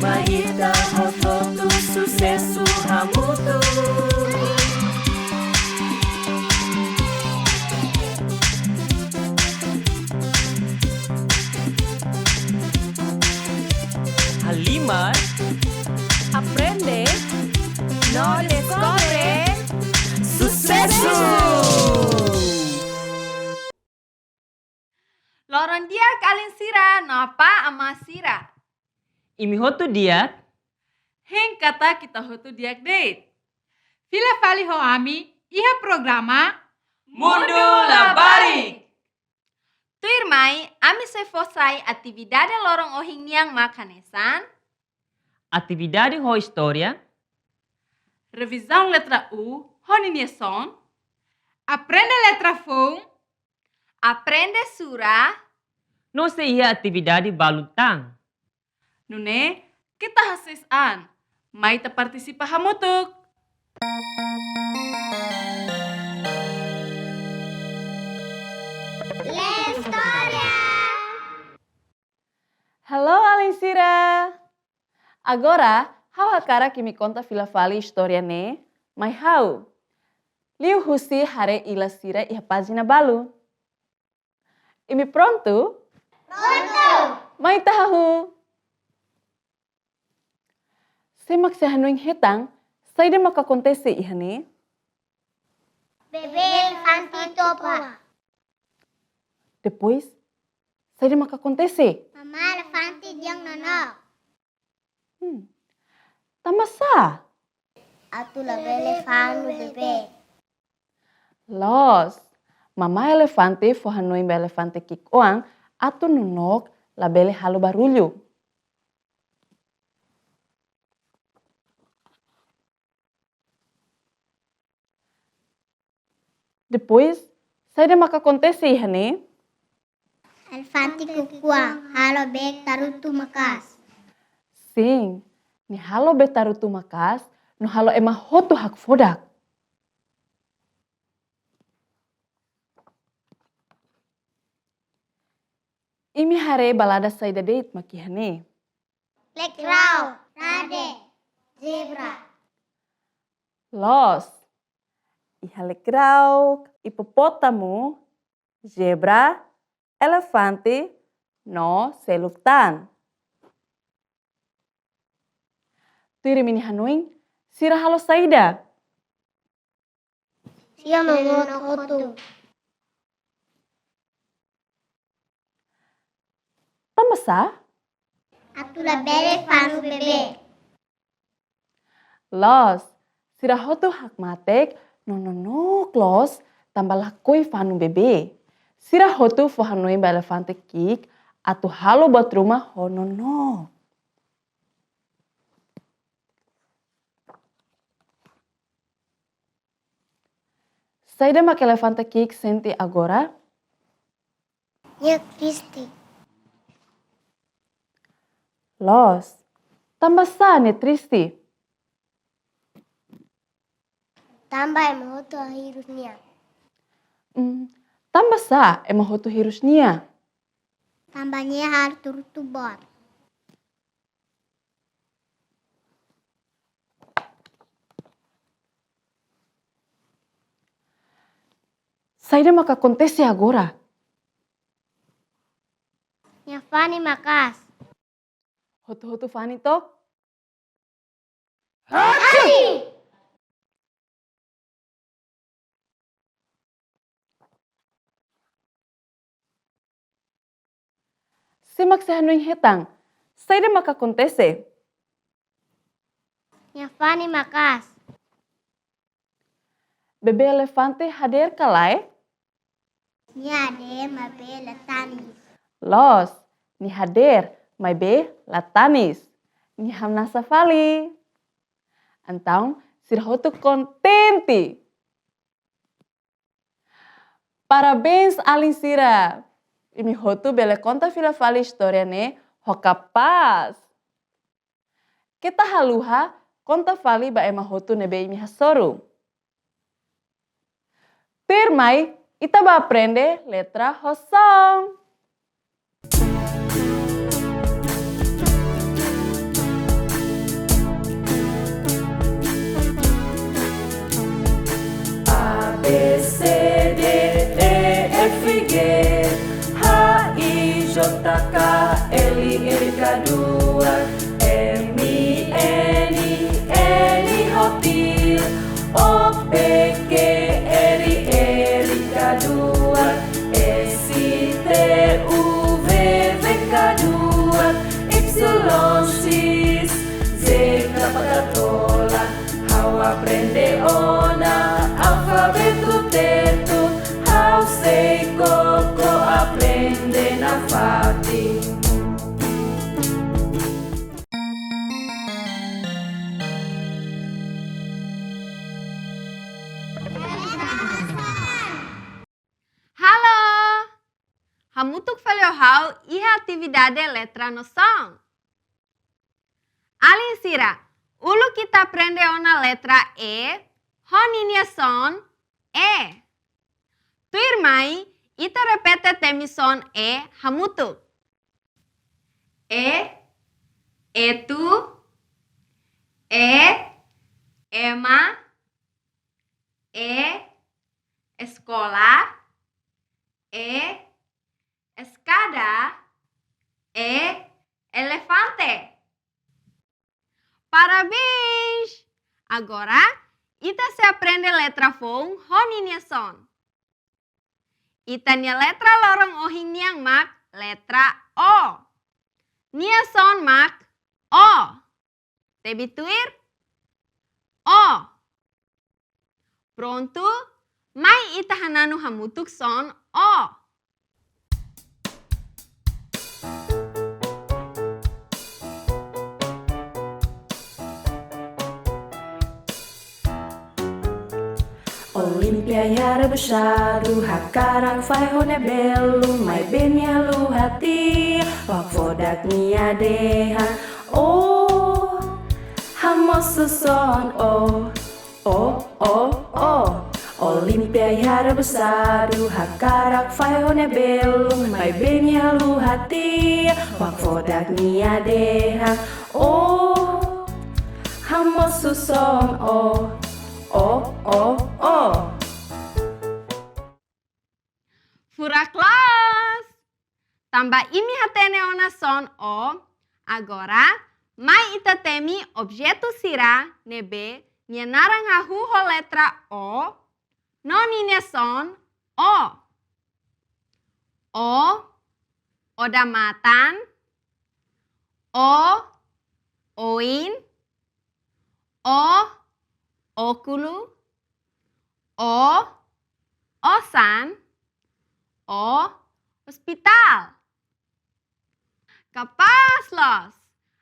Maita hototu sucesso hamutu. Halimar Aprende, no descobre, sucesso. Loron dia kalin sira, napa ama sira. Imi hotu diak. Heng kata kita hotu diak date. Fila fali ho ami, iha programa Mundo Labari. Tuir mai, ami se fosai atividade lorong ohing niang makanesan. Atividade ho história. Revisão letra U, honiniason. aprende letra fon, Aprende sura. Não sei a atividade balutang. Nune, kita hasis an. Mai ta partisipa hamutuk. Halo Alinsira. Agora, how hakara que me conta fila fali história ne? Mas how? Liu husi hare ila sira e a página balu. E me pronto? Pronto! Mai tahu. Semak se hanuing hetang, sai de maka acontece ihane? Bebê elefante topa. Depois, sai de maka acontece? Mamá elefante diang nono. Tamasa. Atu la elefante bebê. Los, mama elefante fo hanuing be elefante kikoang atu nunok la bele halu barulho. Depois, sai de maka acontece ihane? Elefante kukuang. Halo bek tarutu makas. Sim, ni halo betaru tu makas, no halo ema hotu hak fodak. Imi hare balada saida date makihane. Lekrau. Rade. Zebra. Los, ihalekrau, hipopótamo, zebra, elefante, no seluktan. Tuiri mini hanuing, sira halo saida. Sia mengono hotu. Tamasa? Atu la elefante bebê. Los, sira hotu hak matek, no klos, tambah lakoi fanu bebe. Sira hotu fo hanuing ba elefante kik, atu halo buat rumah honono. Saida mak elefante kik senti agora? Nya Kristi. Los, tambah sane tristi. Tambah emohotu ahirusnya. Tambah sa ema hotu hirusnia. Tambahnya har turutu bot. Saida mak acontece agora. Nya Fani makas. Hotu fani tok? Simak sa hanuing hetang. Saida mak acontece. Nya Fani makas. Bebe elefante hadir kalai? Nya de mabe latanis. Los, ni hadir, mai be latanis. Ni hamna safali. Então, sira hotu contente. Parabéns, Alinsira. E mi hotu bele conta fila fala história ne, ho capaz. Kita haluha, conta fali ba ema hotu nebe imi hasoru. Pirmai, ita ba aprende letra hosong. atividade letra no som. Alinsira, ulu kita aprende ona letra E, honinia son E. Tuirmai, ita repete temi son E hamutuk. E, etu, E, ema, E, escola, E, escada, E, elefante. Parabéns! Agora, ita se aprende letra fong honinia son. Ita nia letra lorong ohing niang mak letra O. Nia son mak O. Tebituir? O. Pronto? Mai ita hananu hamutuk son O. Olimpiada bersatu, hakarak fai hone belu, mai benya lu hati, wak fodak nia deha. Oh, hamos suson oh, oh, oh, oh. Olimpiada bersatu, hakarak fai hone belu, mai benya lu hati, wak fodak nia deha. Oh, hamos suson oh. Oh, oh, oh. Fura kelas. Tambah imi hatene ona son O. Agora, mai ita temi objeto sira nebe nia narangahu ho letra O. Noninya son O. O, odamatan. O, oin. O, okulu, O, osan, O, hospital. Kapas los.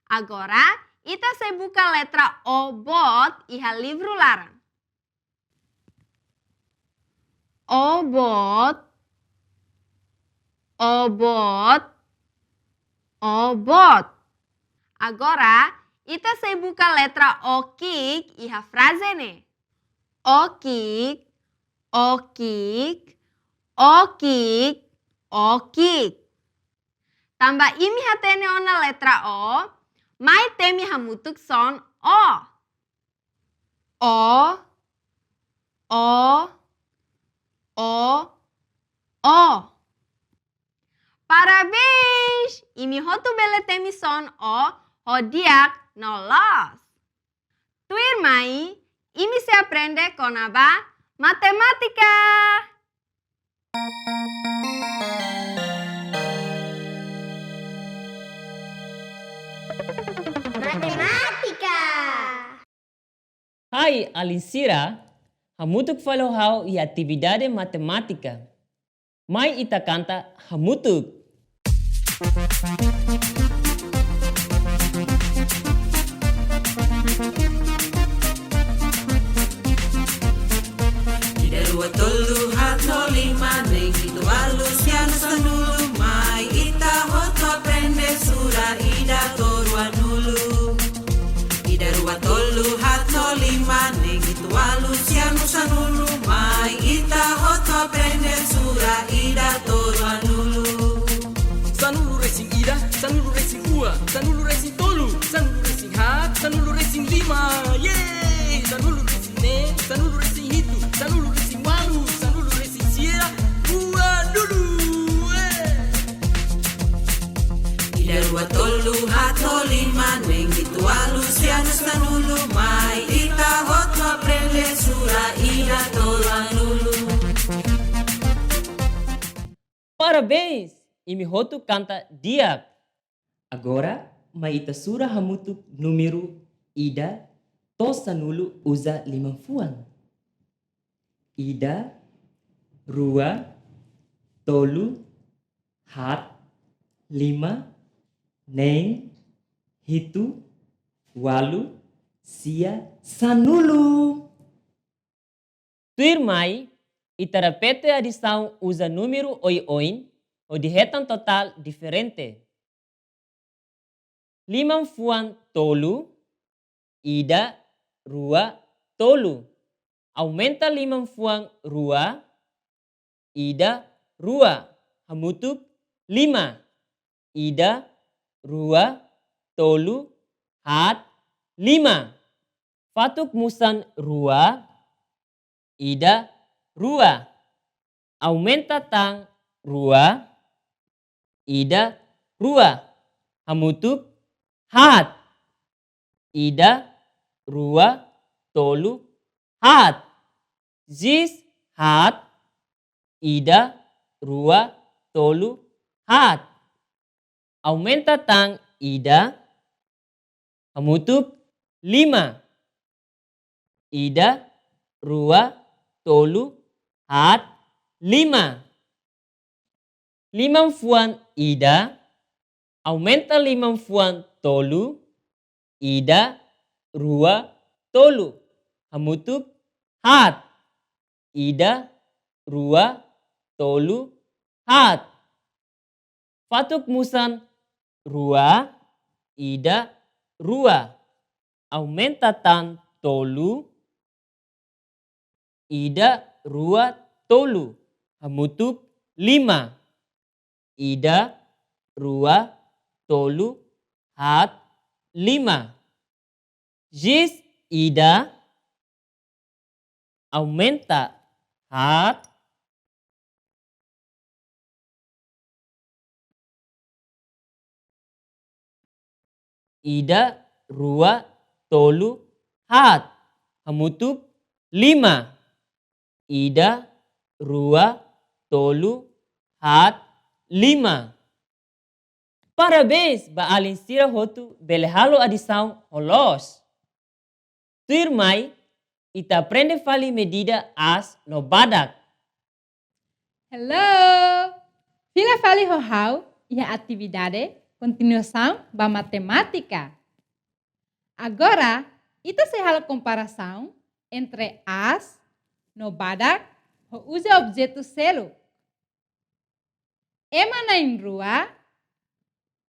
Agora, ita se buka letra O bot iha livro larang. O bot, O bot, O bot. Agora, ita se buka letra O kik iha frase ne. O kik, O kik, O kik, O kik. Tambah imi hatene ona letra O, mai temi hamutuk son O. O, O, O, O. Parabéns! Imi hotu bele temi son O, hodiak nolos. Tuirmai, imi se aprende con aba matemática. Matematika. Hai Alinsira, hamutuk falo hau i atividade matemática. Mai ita kanta hamutuk. Ida dua tolu hato lima neng itu alusian sanulu mai ita hoto aprende sura ida torua nulu. Ida dua tolu hato lima neng itu alusian sanulu mai ita hoto aprende sura ida torua nulu. Sanulu racing ida, sanulu racing ua, sanulu racing tolu, sanulu racing hat, sanulu racing lima, yeay! Sanulu racing ne, sanulu racing hitu, sanulu racing walu, sanulu racing sierra, ua dulu, Ida dua tolu hato lima neng itu alusian sanulu mai ita hoto aprende sura ida torua nulu. Parabéns! Imi hotu kanta diak. Agora, mai ita sura hamutuk número ida to sanulu uza limangfuan. Ida, rua, tolu, hat, lima, neng, hitu, walu, sia, sanulu. Tuirmai, ita repete a adição usa número oi-oin o dihetan total diferente. 50 tolu, ida, rua, tolu. Aumenta 50 rua, ida, rua. Hamutuk 5. Ida, rua, tolu, hat, 5. Fatuk musan rua, ida, rua. Aumenta tang rua, ida, rua. Hamutuk hat. Ida, rua, tolu, hat. Zis, hat. Ida, rua, tolu, hat. Aumenta tang ida. Hamutuk 5. Ida, rua, tolu, hat, 5. 50 ida. Aumenta 50 tolu. Ida, rua, tolu. Hamutuk hat. Ida, rua, tolu, hat. Fatuk musan rua, ida, rua. Aumenta tan tolu. Ida, rua, tolu. Hamutuk 5. Ida, rua, tolu, hat, 5. Jis, ida. Aumenta hat. Ida, rua, tolu, hat. Hamutuk 5. Ida, rua, tolu, hat, 5. Parabéns, ba alin sira hotu belehalo adição holos. Tuir mai, ita aprende fali medida as no badak. Hello! Vila fali ho how e a atividade continuação ba matemática. Agora, ita se hala comparação entre as no badak ho usa objeto selo. Ema na rua,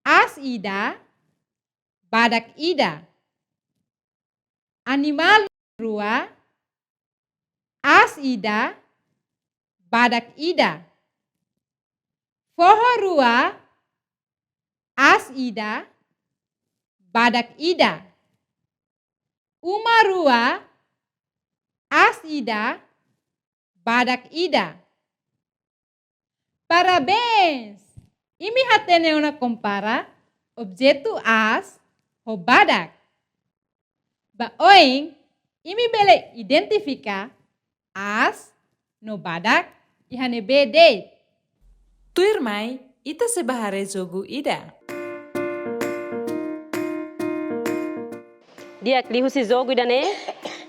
as ida, badak ida. Animal rua, as ida, badak ida. Forro rua, as ida, badak ida. Uma rua, as ida, badak ida. Parabéns! Imi hatene una compara objeto as ho badak. Baoing, imi bele identifica as no badak ihane bede. Tuir mai, ita sebahare jogu ida. Dia lihu si jogo idane,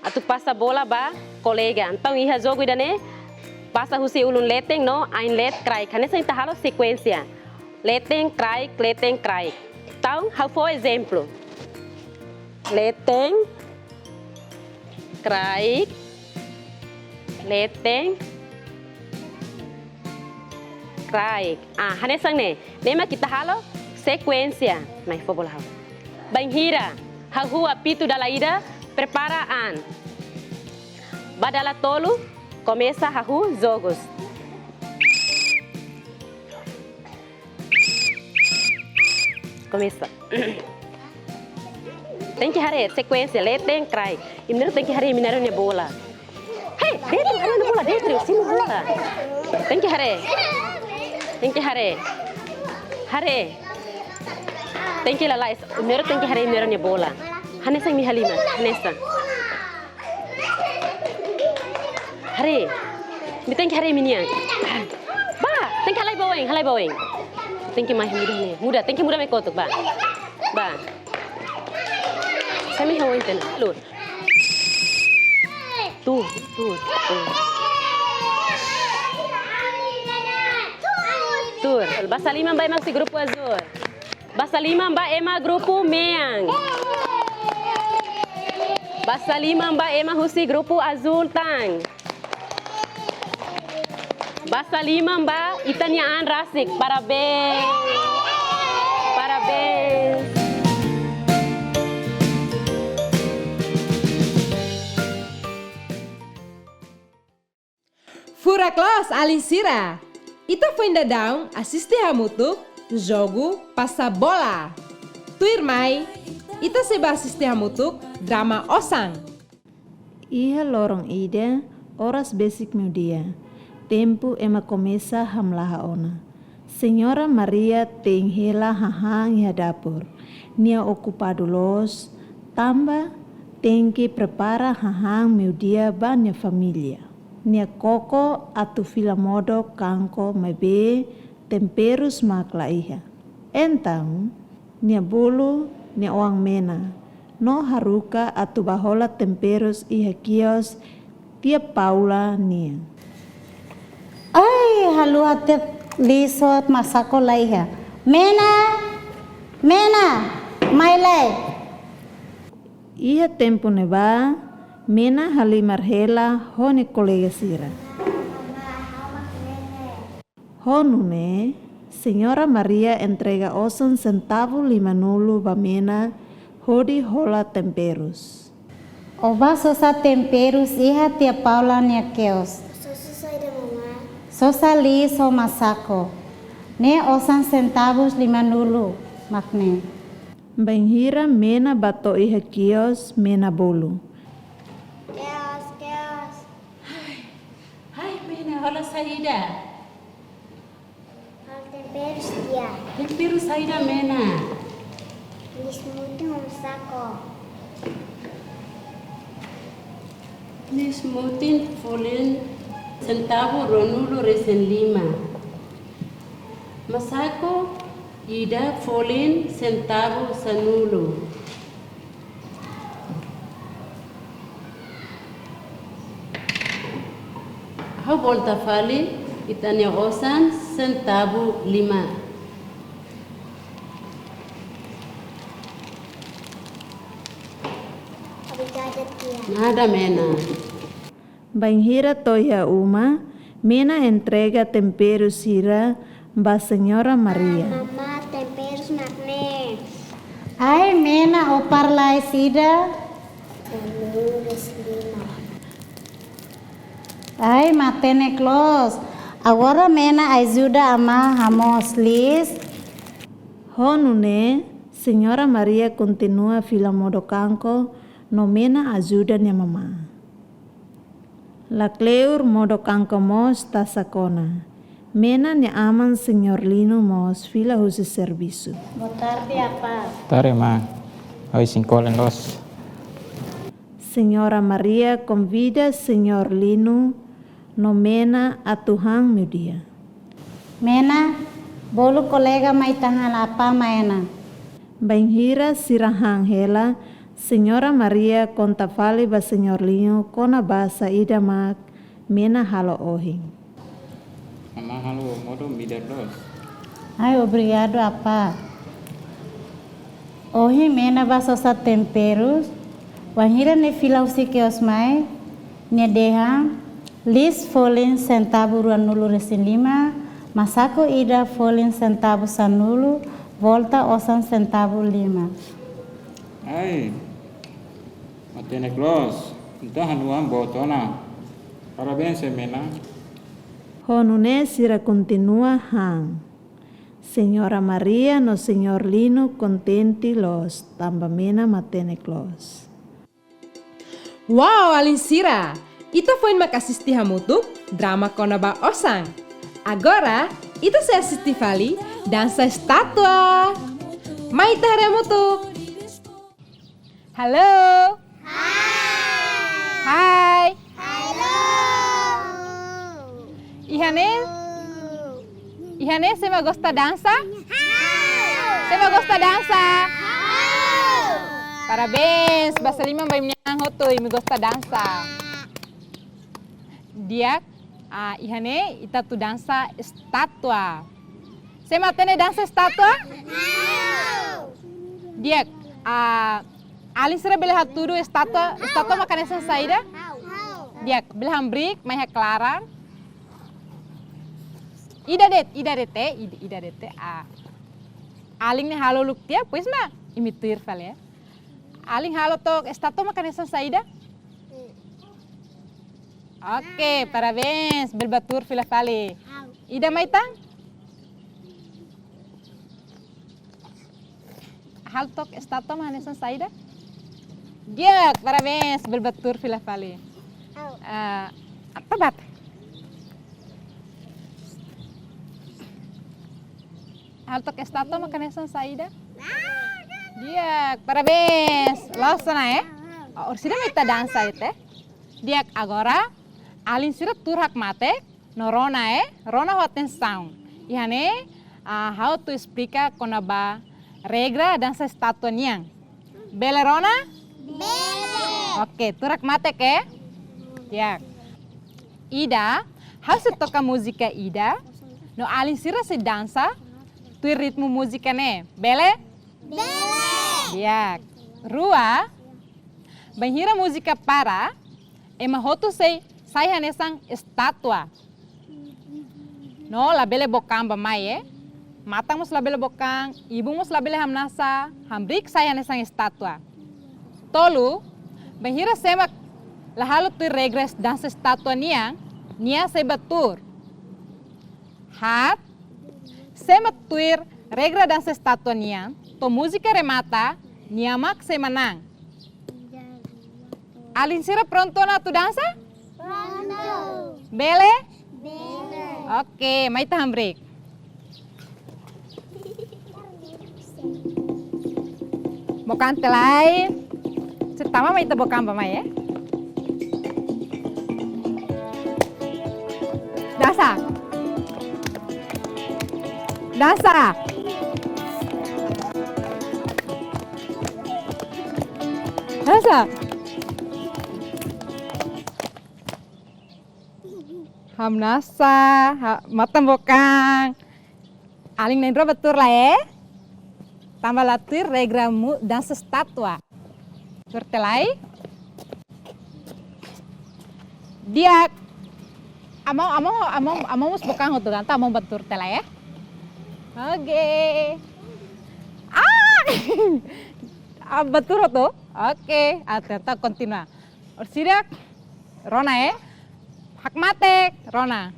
atu passa bola ba kolega. Então iha jogo idane, passa husi ulun leteng no, ain let krai. Kanesa ita halo sequência. Leteng krai, leteng krai. Então, how for exemplo. Leteng krai, leteng krai. Ah, hanesang ne. Lema kita halo sequência. Mai for bola halo. Banhira. Hahu apito da ida, preparaan. Badala tolu, começa hahu jogos. Começa. Tem que hare sequência, leteng crai. E menino tem que hare mineiro na bola. Hey, dentro hare na bola, dentro, sim bola. Tem que hare. Tem que hare. Hare. Tem que lalai, primeiro tem que hare mineiro na bola. Hanesa mi halima, hanesa. Hare. Mi tem que hare minha. Ba, tem que halai baweng. Tem que mais muda nih. Muda, tem que muda me kotuk, ba. Ba. Kami hawa inten. Lu. Tuh. Tur, basa lima mbak emang si grupo azul. Basa lima mbak emang grupo meang. Basa lima mbak emang husi grupo azul tang. Basa 5 Mbak, Itanyaan Rasik. Parabéns. Parabéns. Fura Claus Alinsira. Ita foi ainda down assiste a mutu jogo passa bola. Tu irmai, ita seba assiste a mutu drama Osang. Iha lorong ida horas basic meu dia. Tempo ema começa hamlaha ona. Senhora Maria tem hela hahang iha dapur. Nia ocupado los, tamba tem que prepara hahang meu dia banha família. Nia koko atu fila modo kanko mebe temperos makla iha. Então, nia bulu nia oang mena. No haruka atu bahola temperos iha kios tia Paula nia. Ay, halu hati lisot masako laiha. Mena, mailai. Iha tempo neba, mena halimar hela hone kolega sira. Honune, Senhora Maria entrega 8 centavos 50 ba mena hodi hola temperos. Oba sosa temperos iha tia Paula nia keos. Sosa liso masako. Ne 8 centavos 50 makne. Benhira mena bato iha kios mena bolu. Keos. Hai, mena hola saída. Temperos dia. Tempero saída mena. Lismutin sako. Lismutin folin centavo ronulo resen 5. Masako ida folin centavo sanulo. How volta fali itania 8 centavo 5. Nada mena. Benhira toya uma, mena entrega temperos sira ba Senhora Maria. Mama, temperos makne. Ay, mena opar lai sida. Ay, matene Claus. Agora mena ajuda ama hamos lis. Honune, Senhora Maria continua fila modo kanko, no mena ajuda nia mama. La Cleur modo kanko mos tasakona. Mena nia aman Senhor Lino mos fila husi serviço. Boa tarde, apa? Tarde, ma. Hoy 5 los. Senhora Maria convida Senhor Lino no mena a Tuhan meu dia. Mena, bolu kolega mai tangan apa maena? Benhira sirahang hela, Senhora Maria conta fale ba Senhor Lino kona basa ida mak mena halo ohing. Mama halo modo midar los. Ai, obrigado apa. Ohing mena basosa temperos. Wahira ne filau si keos mai, ne deha, lis folin centavo ruanulu resin 5, masako ida folin centavo sanulu, volta 8 centavo 5. Ai, matene Claus, entah hanuan botona. Parabéns, mena. Honune sira continua hang. Senhora Maria no Senhor Lino contenti los, tamba mena matene Claus. Wow, Alinsira! Ita foi makassisti hamutu drama Konaba Osang. Agora, ita se assisti fali dança estátua. Maita haremutu. Halo. Hai. Halo. Ihane, você vai gostar dança? Você vai gostar dança? Parabéns, basa 5 bay mnyang hotoy, mi gosta dança. Dia, ihane, ita tu dança estátua. Você matene dança estátua? Dia, alin sira bela tudo estátua makan essa saída? Dia, bela break, mai Clara. ida dete aling ne halo luktia pois ma imitir fale ya. Aling halo tok estatua makanesan saida. Oke, parabéns, belbatur fila fale. Ida maitang? Hal tok estatua makanesan saida? Dia, parabéns, belbatur fila fale. Apa bat? Hal tok estatua makanesan saida? Dia, parabéns, lausana ya. Orsida mita dansa ite. Dia agora alin sira turhak mate no rona rona hoten sound. Ihane how to explica konaba regra dansa estatua niang. Bele rona? Bele. Oke, turhak mate ke? Ya. Ida, how se toca música Ida? No alin sira se dansa tu ritmo música ne. Bele? Bele. Ya. Rua, banhira música para ema hotu sei sai hanesang estatua. No, labele bokang bamai matang mus labele bokang, ibu mus labele hamnasa, hambrik sai hanesang estatua. Tolu, bahira semak lahalo tu regres dansa estatua nia sei batur. Hat, semak tuir regra dansa estatua nia, to música remata, niamak sei manang. Alin sira pronto na tu dansa? Pronto. Bele? Bele. Oke, mai taham break. Bokan telai. Setama mai ta bokan ba mai Dansa. Dansa. Dansa. Hamnasa, matam bokang. Aling nendro betul lah Tambah latir regramu dansa estatua. Bertelai. Dia among mus bokang hotu ganta among betul telai Oke. Betul hotu. Oke, atenta continua. Orsidak Rona hak matek, Rona.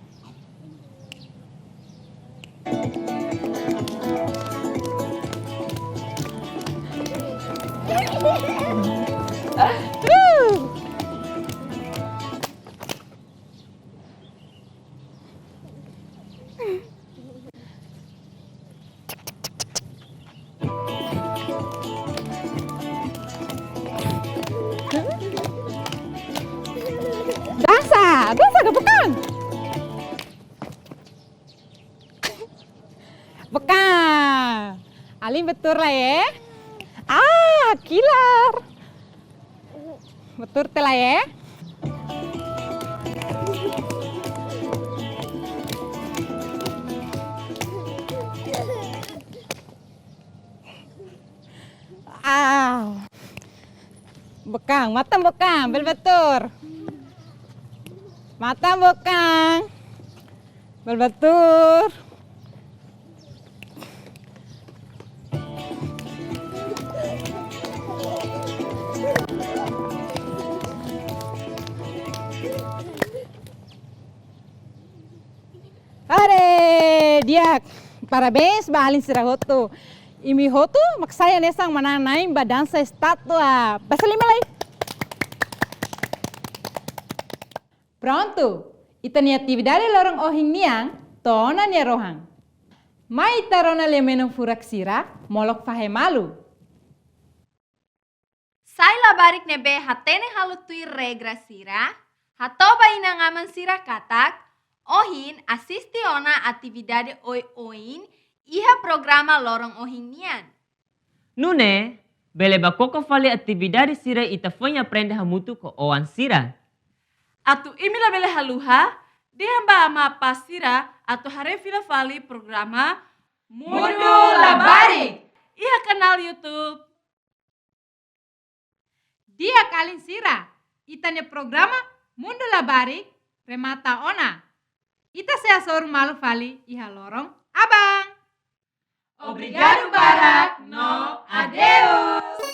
Dansa kebukan. Bukan. Alim betul lah kilar. Betul telah Bekang, mata bekang, belbetur. Mata bekang, belbetur. Are, dia parabéns ba alin sira hotu. Imi hotu maksaya nesang mananaim ba dansa estatua. Passa lima lagi. Pronto. Ita ni atividade lorong ohing niang tona ni rohang. Mai tarona lemenong furak sira molok fahe malu. Sai labarik nebe hatene halutui regra sira. Hatoba inangaman sira katak. Ohin asisti ona atividade oin iha programa lorong ohing nian. Nune, bele bakoko fale atividade sira ita foi aprende hamutu ko oan sira. Atu imila bele haluha, dihamba ama pasira atu hare fila fali programa Mundo Labarik. Iha kanal YouTube. Dia kalin sira, itanya programa Mundo Labarik remata ona. ita se asor malu fali iha lorong abang. Obrigado, Barak. No, adeus.